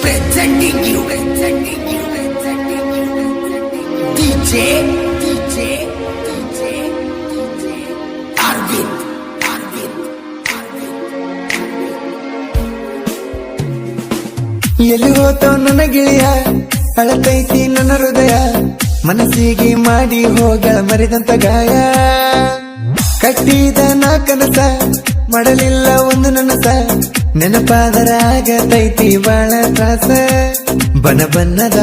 presenting you DJ Arvind. ಎಲ್ಲಿ ಹೋತೋ ನನ್ನ ಗೆಳೆಯ ಅಳತೈತಿ ನನ್ನ ಹೃದಯ ಮನಸ್ಸಿಗೆ ಮಾಡಿ ಹೋಗಳ ಮರಿದಂತ ಗಾಯ ಕಟ್ಟಿದ ನಾ ಕನಸ ಮಾಡಲಿಲ್ಲ ಒಂದು ನನಸ ನೆನಪಾದರ ಆಗತೈತಿ ಬಾಳ ತ್ರಾಸ ಬನ ಬನ್ನದ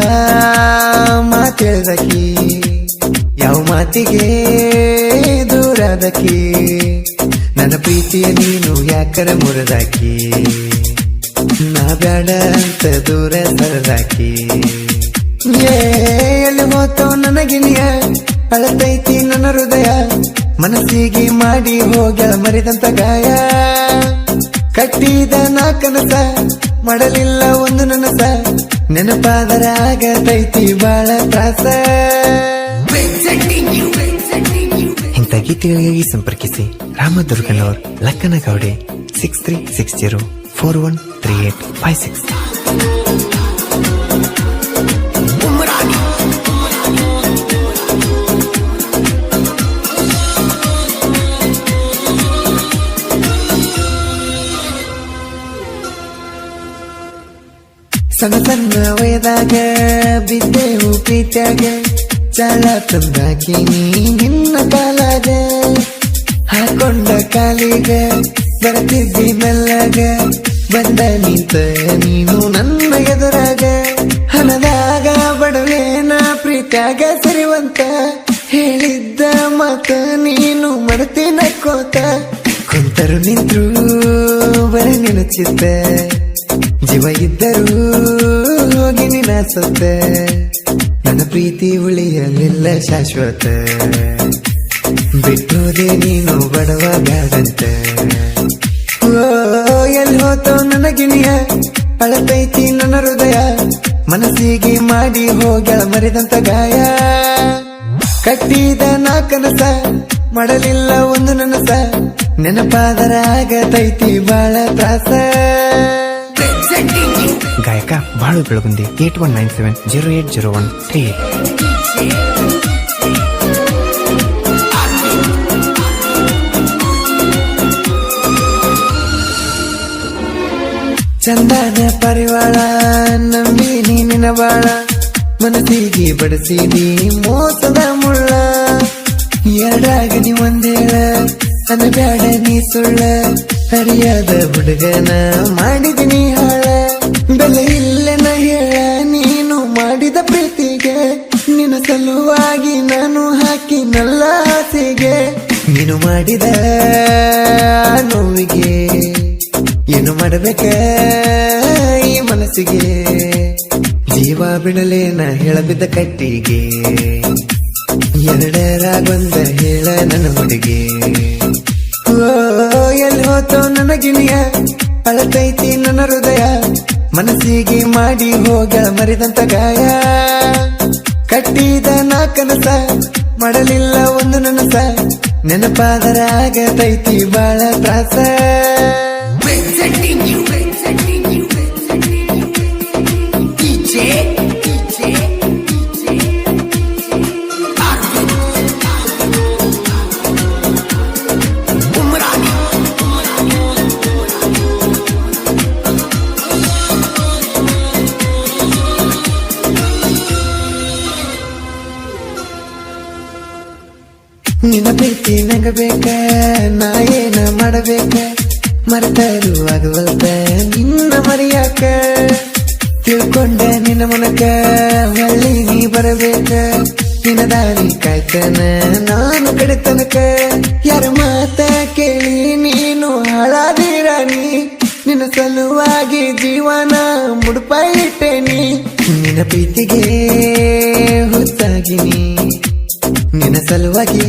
ಮಾತೇಳ್ದಕಿ ಯಾವ ಮಾತಿಗೆ ದೂರದಕಿ ನನ್ನ ಪ್ರೀತಿಯ ನೀನು ಯಾಕರ ಮುರಿದಾಕಿ ನಾ ಬ್ಯಾಡ ಅಂತ ದೂರ ಸರದಾಕಿ ಎಲ್ಲಿ ಹೋತೋ ನನ್ನ ಗಿಣಿಯ ಅಳತೈತಿ ನನ್ನ ಹೃದಯ ಮನಸ್ಸಿಗೆ ಮಾಡಿ ಹೋಗಳ ಮರಿದಂತ ಗಾಯ ಕಟ್ಟಿದ ನಾ ಕನಸ ಮಾಡಲಿಲ್ಲ ಒಂದು ನನಸ ನೆನಪಾದರ ಆಗತೈತಿ ಬಾಳ ತ್ರಾಸ ಇಂಥ ಗೀತೆಗಳಿಗಾಗಿ ಸಂಪರ್ಕಿಸಿ ರಾಮದುರ್ಗನವರ್ ಲಕ್ಕನ ಗೌಡೆ 6360413856. ಸಣ್ಣ ಸಣ್ಣ ವಯದಾಗ ಬಿದ್ದೆವು ಪ್ರೀತ್ಯಾಗ ಚಾಳ ತಂದಾಕಿ ನಿನ್ನ ಕಾಲಾಗ ಹಾಕೊಂಡ ಕಾಲಿಗ ಬರ್ತಿದ್ದಿ ಮೆಲ್ಲಗ ಬಂದ ನಿಂತ ನೀನು ನನ್ನ ಎದುರಾಗ ಹಣದಾಗ ಬಡವೇನ ಪ್ರೀತ್ಯಾಗ ಸರಿವಂತ ಹೇಳಿದ್ದ ಮಾತ ನೀನು ಮರ್ತಿನ ಕೋತ ಕುಂತರು ನಿಂತ್ರು ಬರ ನೆನಚಿತ್ತ ಜೀವ ಇದ್ದರೂ ಹೋಗಿ ನಿನ್ನ ಸತ್ತ ನನ್ನ ಪ್ರೀತಿ ಉಳಿಯಲಿಲ್ಲ ಶಾಶ್ವತ ಬಿಟ್ಟೋದೆ ನೀನು ಬಡವ ಬ್ಯಾಡಂತ ಎಲ್ಲಿ ಹೋತೋ ನನ್ನ ಗಿಣಿಯ ಅಳತೈತಿ ನನ್ನ ಹೃದಯ ಮನಸ್ಸಿಗೆ ಮಾಡಿ ಹೋಗಳ ಮರಿದಂತ ಗಾಯ ಕಟ್ಟಿದ ನಾ ಕನಸ ಮಾಡಲಿಲ್ಲ ಒಂದು ನನಸ ನೆನಪಾದರ ಆಗತೈತಿ ಬಾಳ ತ್ರಾಸ ಗಾಯಕ ಬಾಳು ಬೆಳಗುಂದಿ 819238. ಚಂದನ ಪರಿವಾಳ ನಂಬಿ ನೀನಿನ ಬಾಳ ಮನಸ್ಸಿಗೆ ಬಡಿಸಿದಿ ಮೋಸದ ಮುಳ್ಳ ಎರಡಾಗನಿ ಒಂದೇಳ ಅನಬ್ಯಾಡ ನೀ ಸುಳ್ಳ ಹರಿಯಾದ ಹುಡುಗನ ಮಾಡಿದಿನಿ ಹಾಳ ಬೆಲೆ ಇಲ್ಲೆನ ಹೇಳ ನೀನು ಮಾಡಿದ ಪ್ರೀತಿಗೆ ನಿನ್ನ ಸಲುವಾಗಿ ನಾನು ಹಾಕಿ ನಲ್ಲ ಆಸೆಗೆ ನೀನು ಮಾಡಿದ ನೋವಿಗೆ ಏನು ಮಾಡಬೇಕ ಈ ಮನಸ್ಸಿಗೆ ಜೀವ ಬಿಡಲೇನ ಹೇಳಬಿದ್ದ ಕಟ್ಟಿಗೆ ಎರಡರಾಗೊಂದ ಹೇಳ ನನ್ನ ಹುಡುಗಿ ಎಲ್ಲಿ ಹೋತೋ ನನ್ನ ಗಿಣಿಯ ಅಳತೈತಿ ನನ್ನ ಹೃದಯ ಮನಸ್ಸಿಗೆ ಮಾಡಿ ಹೋಗಳ ಮರಿದಂತ ಗಾಯ ಕಟ್ಟಿದ ನಾ ಕನಸ ಮಾಡಲಿಲ್ಲ ಒಂದು ನನಸ ನೆನಪಾದರ ಆಗತೈತಿ ಬಾಳ ತ್ರಾಸ ನಿನ್ನ ಪ್ರೀತಿ ನಂಗ ಬೇಕ ನಾ ಏನ ಮಾಡಬೇಕ ಮರೆತರು ಆಗುವಲ್ತ ನಿನ್ನ ಮರೆಯಾಕ ತಿಳ್ಕೊಂಡ ನಿನ್ನ ಮನಕ ಹೊಳ್ಳಿ ನೀ ಬರಬೇಕ ನಿನ್ನ ದಾರಿ ಕಾಯ್ತನ ನಾನು ಕಡೆ ತನಕ ಯಾರ ಮಾತ ಕೇಳಿ ನೀನು ಹಾಳಾದಿ ರಾಣಿ ನಿನ್ನ ಸಲುವಾಗಿ ಜೀವನ ಮುಡುಪ ಇಟ್ಟೇನಿ ನಿನ್ನ ಪ್ರೀತಿಗೆ ಹುಚ್ಚಾಗಿನಿ ನಿನ್ನ ಸಲುವಾಗಿ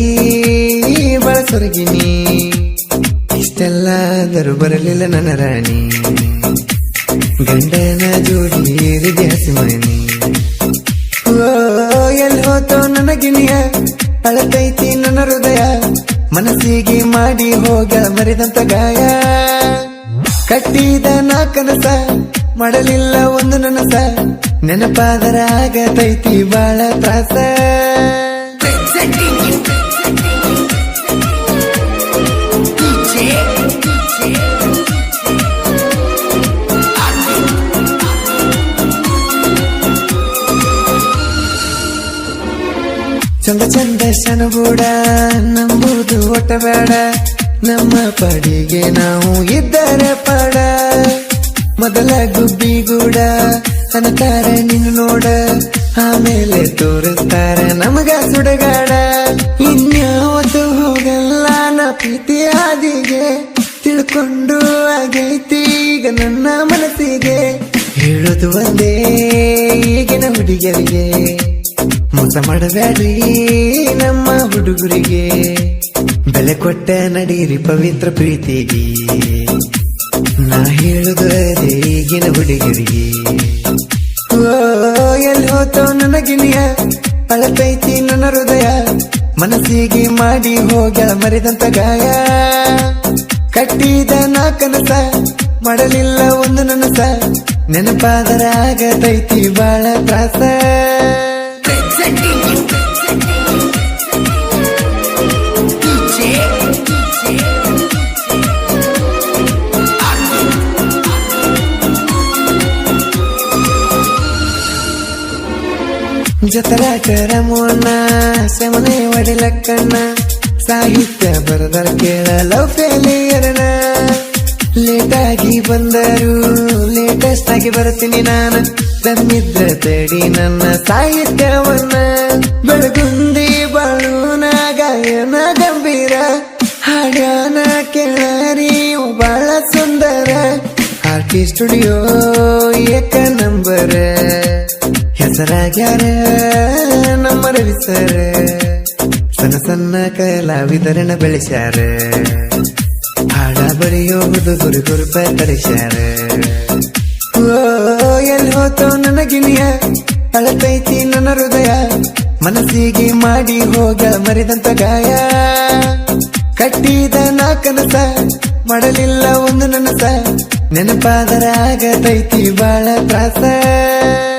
ಬಳಸೊರಗಿನಿ ಇಷ್ಟೆಲ್ಲಾದರೂ ಬರಲಿಲ್ಲ ನನ್ನ ರಾಣಿ ಗಂಡನ ಜೋಡಿ ಏರಿದೆ ಹಸಿಮಣಿ ಎಲ್ಲಿ ಹೋತೋ ನನ್ನ ಗಿಣಿಯ ಅಳತೈತಿ ನನ್ನ ಹೃದಯ ಮನಸ್ಸಿಗೆ ಮಾಡಿ ಹೋಗಳ ಮರಿದಂತ ಗಾಯ ಕಟ್ಟಿದ ನಾ ಕನಸ ಮಾಡಲಿಲ್ಲ ಒಂದು ನನಸ ನೆನಪಾದರ ಆಗತೈತಿ ಬಾಳ ತ್ರಾಸ Presenting you. DJ. ಚಂದ ಚಂದ ಶನಗೂಡ ನಂಬುದು ಒಟ್ಟ ಬೇಡ ನಮ್ಮ ಪಡಿಗೆ ನಾವು ಇದ್ದರೆ ಪಡ ಮೊದಲ ಗುಬ್ಬಿಗೂಡ ಅನ್ನತಾರ ನೀನು ನೋಡ ಆಮೇಲೆ ತೋರಿಸ್ತಾರ ನಮಗ ಸುಡಗಾಡ ಇನ್ಯಾವತ್ತು ಹೋಗಲ್ಲ ನಾ ಪ್ರೀತಿ ಹಾದಿಗೆ ತಿಳ್ಕೊಂಡು ಆಗೈತಿ ಈಗ ನನ್ನ ಮನಸ್ಸಿಗೆ ಹೇಳೋದು ಒಂದೇ ಈಗಿನ ಹುಡುಗಿಯರಿಗೆ ಮೋಸ ಮಾಡಬೇಡ್ರಿ ನಮ್ಮ ಹುಡುಗರಿಗೆ ಬೆಲೆ ಕೊಟ್ಟ ನಡೀರಿ ಪವಿತ್ರ ಪ್ರೀತಿಗೆ ನಾ ಹೇಳುದು ಅದೇ ಈಗಿನ ಹುಡುಗರಿಗೆ ಎಲ್ಲಿ ಹೋತೋ ನನ್ನ ಗಿಣಿಯ ಅಳತೈತಿ ನನ್ನ ಹೃದಯ ಮನಸ್ಸಿಗೆ ಮಾಡಿ ಹೋಗ್ಯಾಳ ಮರಿದಂತ ಗಾಯ ಕಟ್ಟಿದ ನಾ ಕನಸ ಮಾಡಲಿಲ್ಲ ಒಂದು ನನಸ ನೆನಪಾದರ ಆಗತೈತಿ ಬಾಳ ತ್ರಾಸ Presenting you. DJ. ಜತರಾಟರ ಮೋನ ಸೆಮನೆ ಒಡಿಲಕ್ಕಣ್ಣ ಸಾಹಿತ್ಯ ಬರದರ ಕೇಳ ಲವ್ ಫೇಲಿಯರನ ಲೇಟಾಗಿ ಬಂದರು ಲೇಟೆಸ್ಟ್ ಆಗಿ ಬರ್ತೀನಿ ನಾನು ತಮ್ಮಿದ್ರ ತಡಿ ನನ್ನ ಸಾಹಿತ್ಯವನ್ನ ಬೆಳಗುಂದಿ ಬಾಳುನ ಗಾಯನ ಗಂಭೀರ ಹಾಡ್ಯಾನ ಕೇಳರಿ ಬಾಳ ಸುಂದರ ಆರ್ಟಿ ಸ್ಟುಡಿಯೋ ಏಕ ನಂಬರ್ ಹೆಸರಾಗ್ಯಾರ ನಮ್ಮ ರವಿ ಸರ್ ಸಣ್ಣ ಸಣ್ಣ ಕಲಾವಿದರನ್ನ ಬೆಳೆಸ್ಯಾರ ಹಾಡ ಬರೆಯೋದು ಗುರುಪ ತರಿಸ್ಯಾರ ಎಲ್ಲಿ ಹೋತೋ ನನ್ನ ಗಿಣಿಯ ಅಳತೈತಿ ನನ್ನ ಹೃದಯ ಮನಸ್ಸಿಗೆ ಮಾಡಿ ಹೋಗ್ಯಾಳ ಮರಿದಂತ ಗಾಯ ಕಟ್ಟಿದ ನಾ ಕನಸ ಮಾಡಲಿಲ್ಲ ಒಂದು ನನಸ ನೆನಪಾದರ ಆಗತೈತಿ ಬಾಳ ತ್ರಾಸ